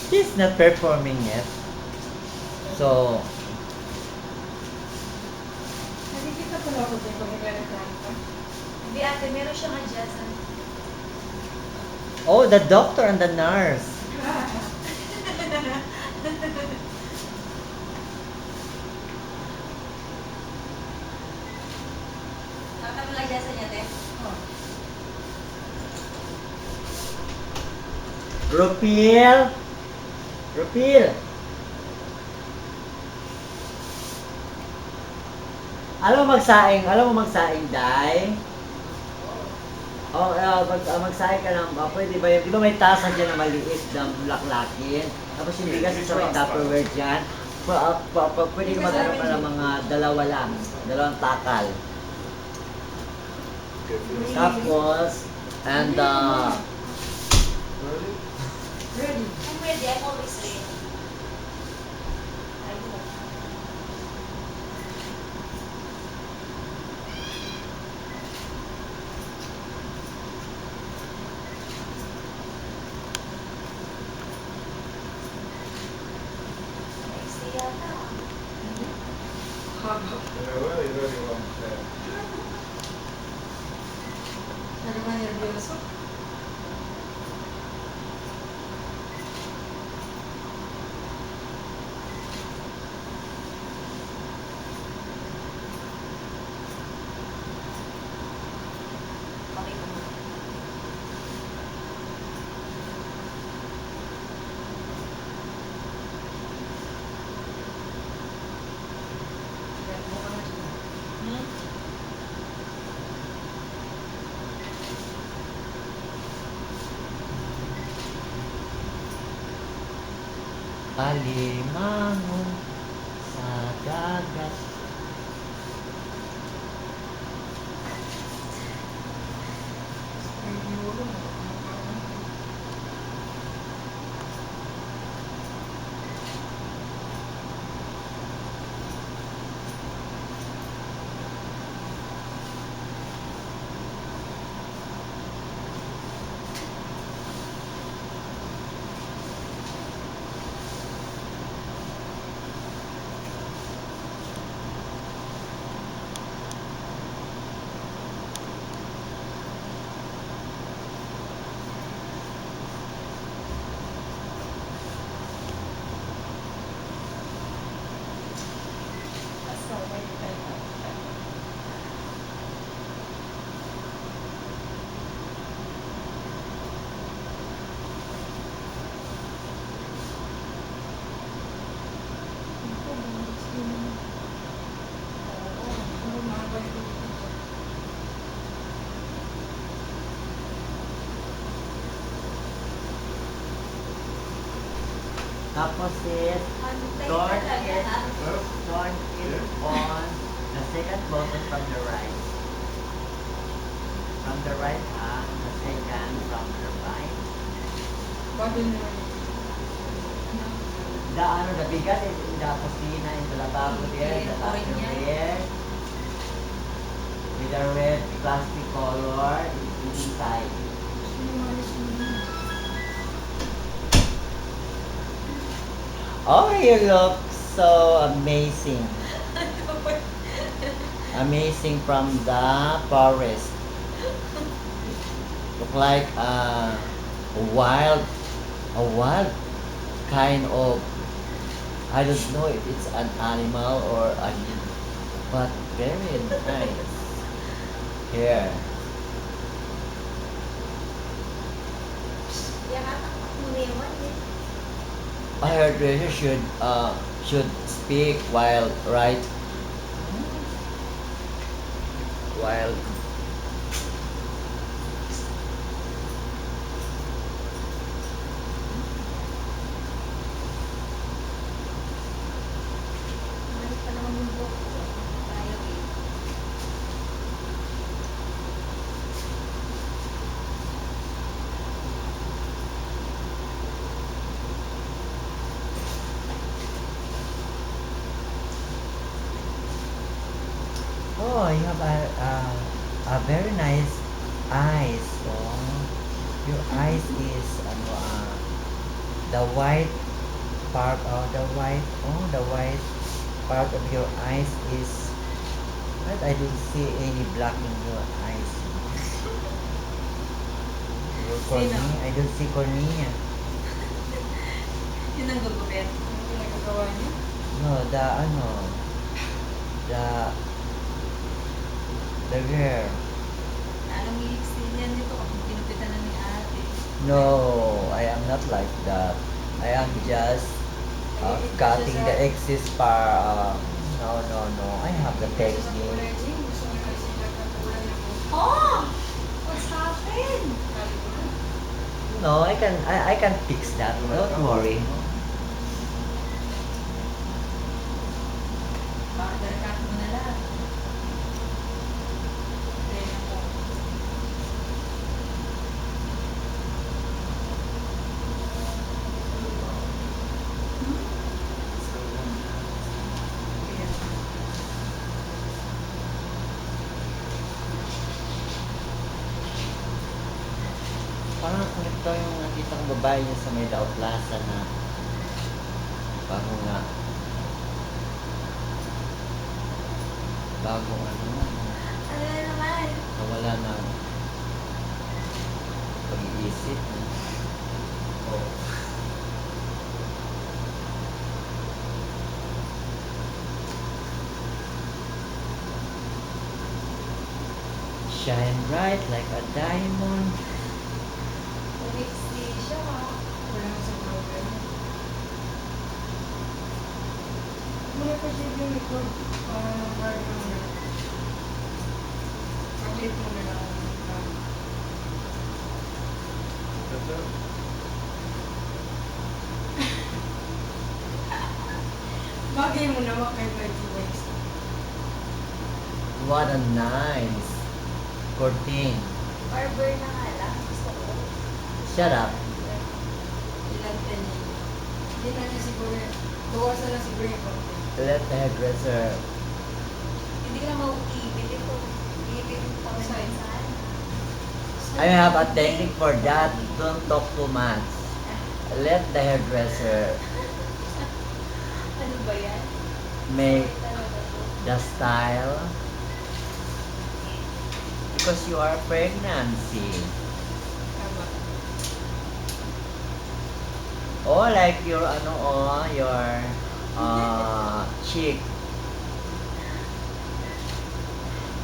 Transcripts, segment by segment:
She's not performing yet. So, Nakikita ko na ako dito kung nagre-reklamo ka. Hindi ate, meron siyang adjacent. oh, the doctor and the nurse. Nakita mo lang adjacent niya, te? Oh. Rupil! Rupil! Alam mo magsaing, Day? Magsaing ka lang, pwede ba yun? Di ba may tasa dyan na maliit na laklakin? Tapos yung bigas sa may Tupperware dyan? Pwede ka magano ka ng mga dalawa lang, dalawang takal. Tapos, and Ready. I'm ready, I'm always ready. I know. Next day yata. Haba. Really, really long step. Ano ba nervyoso? Okay ko na. Ready mo ka na dyan. Hmm? alimango sa dagat. Ay, yun. Kasabay tayo. Ito, bumalik sila. Oo, ano mahaba yung dito. Tapos is Antay Don't talaga, hit, ha? don't hit on the second button from the right. From the right, the second from the right. Bago naman yun. The bigas is in the kusina, in the lavabo there, the Okay, point niya. red. With a red plastic color inside. Sinimalis mo na. Oh, you look so amazing. Amazing from the forest. Look like a wild kind of, I don't know if it's an animal or a but very nice. Here. Yan ata mo na yun, eh. A hairdresser should speak while Mahal pa naman yung buhok ko. Tayo, eh. oh, you have a very nice eyes. Oh, your eyes is The white part of the white part of your eyes is, but I don't see any black in your eyes. For Sino? me, I don't see cornea. Yun ang gugupit. Ano pinagagawa niyo? No, the the girl. Anong iiksin yan dito kung pinupitan na ni ate? No, I am not like that. I am just cutting the excess no. I have the Kasi sa kulay technique. niyo, gusto niyo isilag ng kulay ng buhok. Oh! What's happened? Sabi ko na. No, I can fix that. Don't worry. Bakit narakat mo na lang? Ganyan po. Ganyan. Parang ito yung nakita kong babae niya sa may Dao Plaza na bago Ano na naman? nawala ng pag-iisip. Oh. Shine bright like a diamond. Umiksi siya ha. Wala sa problem. Muna pa siya yung record. Hard mo na. Pag-late mo na lang. That's it. Bagay mo naman kay Mighty West. What a nice curtain. Barber na nga lang. Gusto ko. Shut up. Ilan 10 yun. Hindi na niya siguro. Bawasan na siguro yung konti. Let the hairdresser. Hindi ka na mauipit ito. Iipit pa ko sa insan. I have a technique for that. Don't talk too much. Let the hairdresser Ano ba yan? make Sorry talaga to. the style. Because you are pregnancy. Tama. Oh, like your your cheek.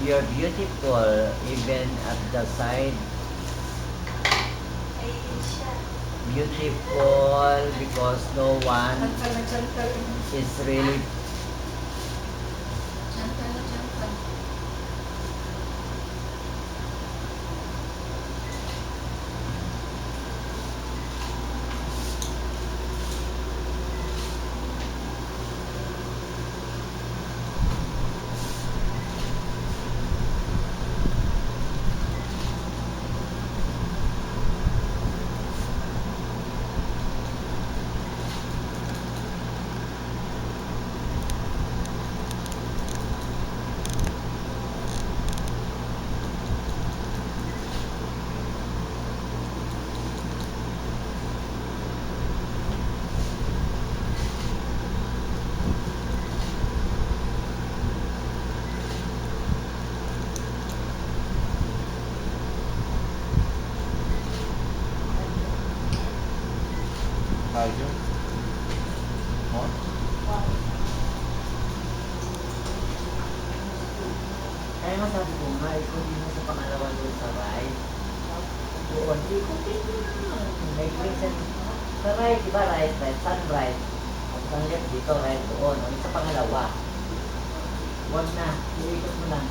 You're beautiful even at the side. Ayun siya. Beautiful because no one Chantal na chantal. is really Chantal na chantal. Cardio. More. Wow. Kaya nga sabi ko nga, ikutin mo sa pangalawa doon sa right. Doon, ikutin mo na. May place sa right, di ba? Right. Sun right. At ang left dito, right doon. O, sa pangalawa. Huwag na. Iikot mo lang.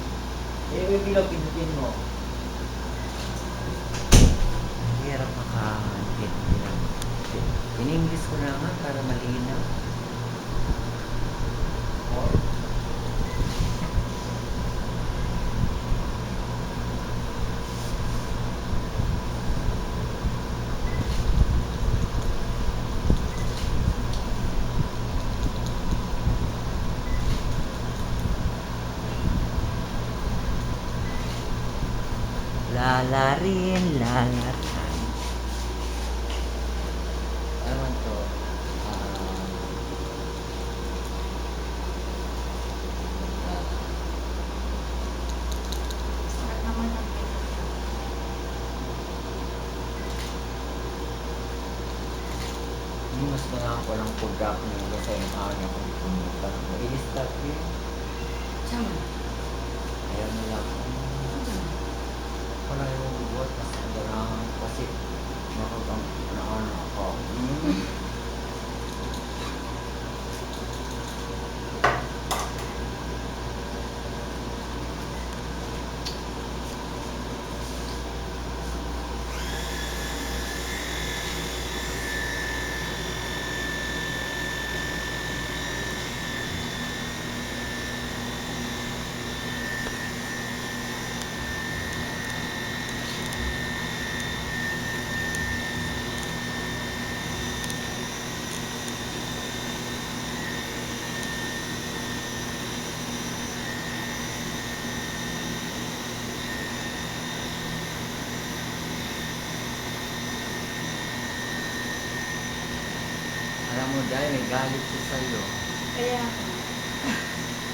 Ibibilog, pinutin mo. Hirap makakit. In-English ko na nga para malinaw. Or, lalarin. Ano to? Mas mga ko ng pagkak na sa yung araw ko pumunta ko. I-start yun. Sama. Ayaw na lang. Wala yung buhat kasi ang kasi makakang na ako. Alam mo dahil may galit siya sa'yo. Kaya,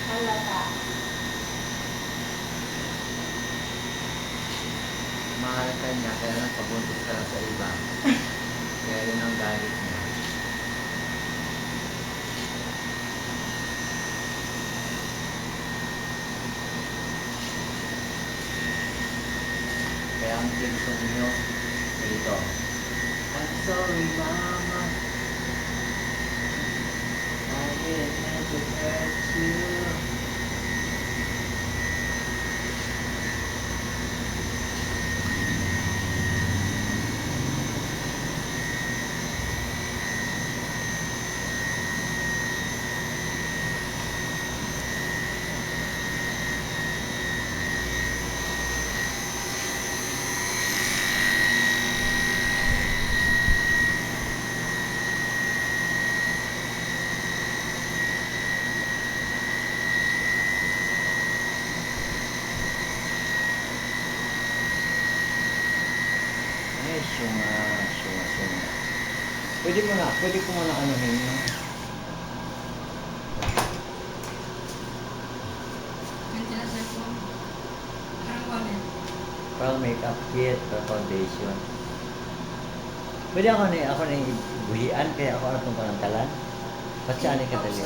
halata. Mahal ka niya kaya lang pabuntis ka lang sa iba. Kaya yun ang galit niya. Kaya ang gusto niyo dito. I'm sorry, Mama. I didn't mean to hurt you. Ay, syunga. Pwede ko muna anuhin yun. Ganti na sa ko. Parang wala. Parang makeup kit, or foundation. Pwede ako na ibuhian, kaya ako atong panangkalan. Ba't siya ka dali?